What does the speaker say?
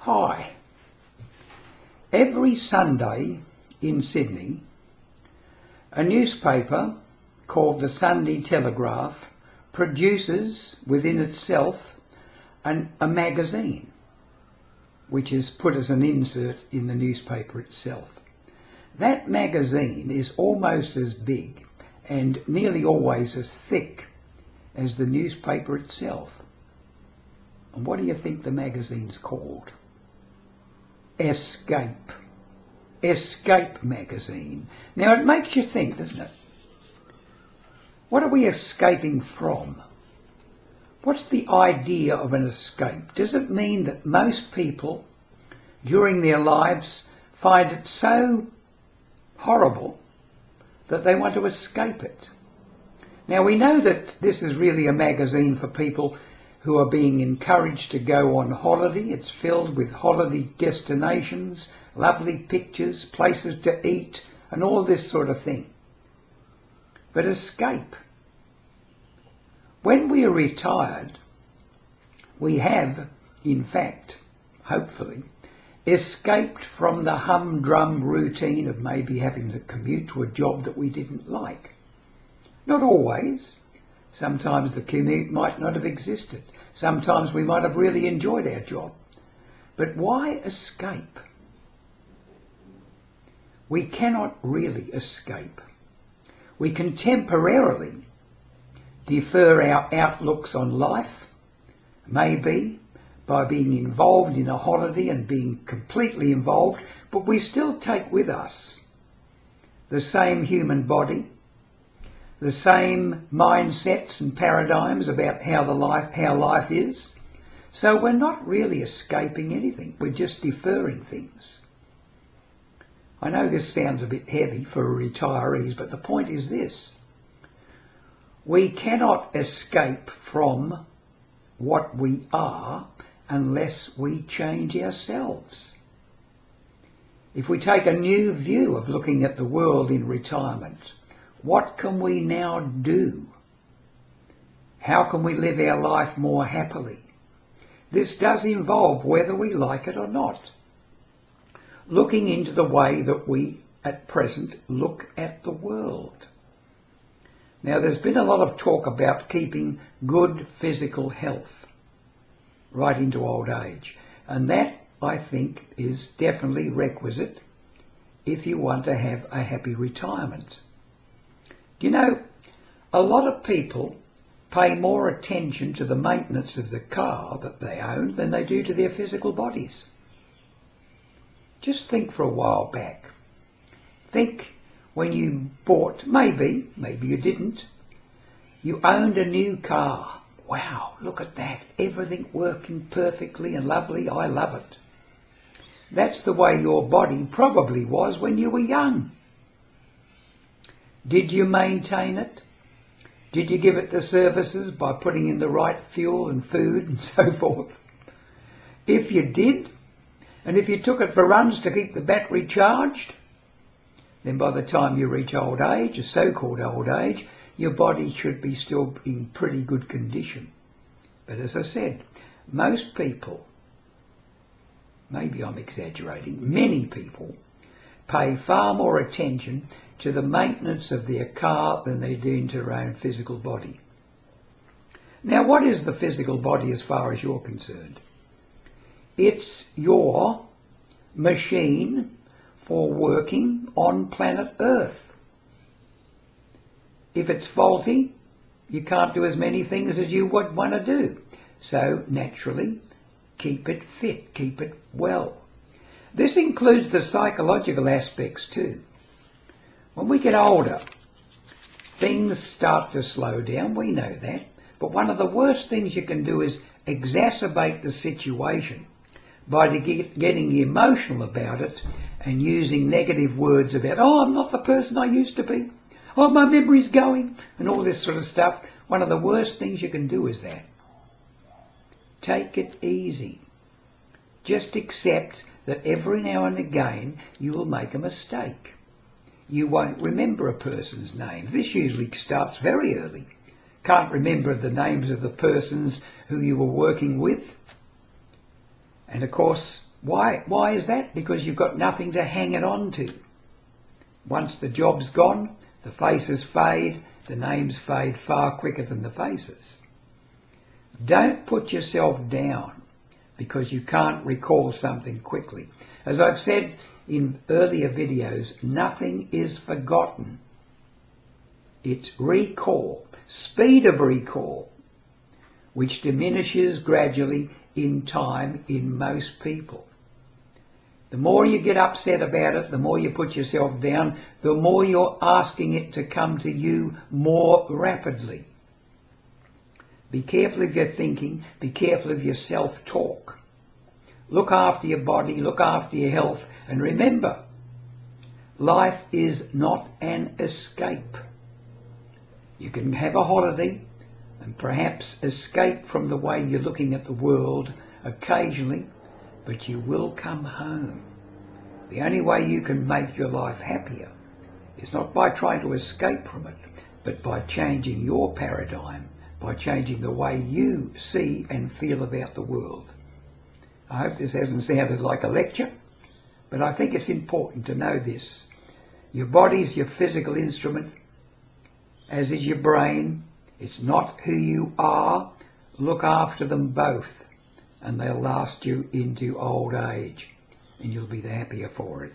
Hi. Every Sunday in Sydney, a newspaper called the Sunday Telegraph produces within itself a magazine, which is put as an insert in the newspaper itself. That magazine is almost as big and nearly always as thick as the newspaper itself. And what do you think the magazine's called? Escape. Escape magazine. Now it makes you think, doesn't it? What are we escaping from? What's the idea of an escape? Does it mean that most people during their lives find it so horrible that they want to escape it? Now we know that this is really a magazine for people who are being encouraged to go on holiday. It's filled with holiday destinations, lovely pictures, places to eat, and all this sort of thing. But escape. When we are retired, we have, in fact, hopefully, escaped from the humdrum routine of maybe having to commute to a job that we didn't like. Not always. Sometimes the commute might not have existed. Sometimes we might have really enjoyed our job. But why escape? We cannot really escape. We can temporarily defer our outlooks on life, maybe by being involved in a holiday and being completely involved, but we still take with us the same human body, the same mindsets and paradigms about how life is. So we're not really escaping anything. We're just deferring things. I know this sounds a bit heavy for retirees, but the point is this. We cannot escape from what we are unless we change ourselves. If we take a new view of looking at the world in retirement, what can we now do? How can we live our life more happily? This does involve, whether we like it or not, looking into the way that we at present look at the world. Now there's been a lot of talk about keeping good physical health right into old age, and that I think is definitely requisite if you want to have a happy retirement. You know, a lot of people pay more attention to the maintenance of the car that they own than they do to their physical bodies. Just think for a while back. Think when you bought, maybe you didn't, you owned a new car. Wow, look at that. Everything working perfectly and lovely. I love it. That's the way your body probably was when you were young. Did you maintain it? Did you give it the services by putting in the right fuel and food and so forth? If you did, and if you took it for runs to keep the battery charged, then by the time you reach old age, a so-called old age, your body should be still in pretty good condition. But as I said, most people, maybe I'm exaggerating, many people pay far more attention to the maintenance of their car than they do to their own physical body. Now, what is the physical body as far as you're concerned? It's your machine for working on planet Earth. If it's faulty, you can't do as many things as you would want to do. So naturally, keep it fit, keep it well. This includes the psychological aspects too. When we get older, things start to slow down, we know that. But one of the worst things you can do is exacerbate the situation by getting emotional about it and using negative words about, oh, I'm not the person I used to be. Oh, my memory's going, and all this sort of stuff. One of the worst things you can do is that. Take it easy. Just accept that every now and again you will make a mistake. You won't remember a person's name. This usually starts very early. Can't remember the names of the persons who you were working with. And of course, Why is that? Because you've got nothing to hang it on to. Once the job's gone, the faces fade, the names fade far quicker than the faces. Don't put yourself down because you can't recall something quickly. As I've said in earlier videos, nothing is forgotten. It's recall, speed of recall, which diminishes gradually in time in most people. The more you get upset about it, the more you put yourself down, the more you're asking it to come to you more rapidly. Be careful of your thinking, be careful of your self-talk. Look after your body, look after your health, and remember, life is not an escape. You can have a holiday and perhaps escape from the way you're looking at the world occasionally, but you will come home. The only way you can make your life happier is not by trying to escape from it, but by changing your paradigm, by changing the way you see and feel about the world. I hope this hasn't sounded like a lecture, but I think it's important to know this. Your body's your physical instrument, as is your brain. It's not who you are. Look after them both, and they'll last you into old age, and you'll be the happier for it.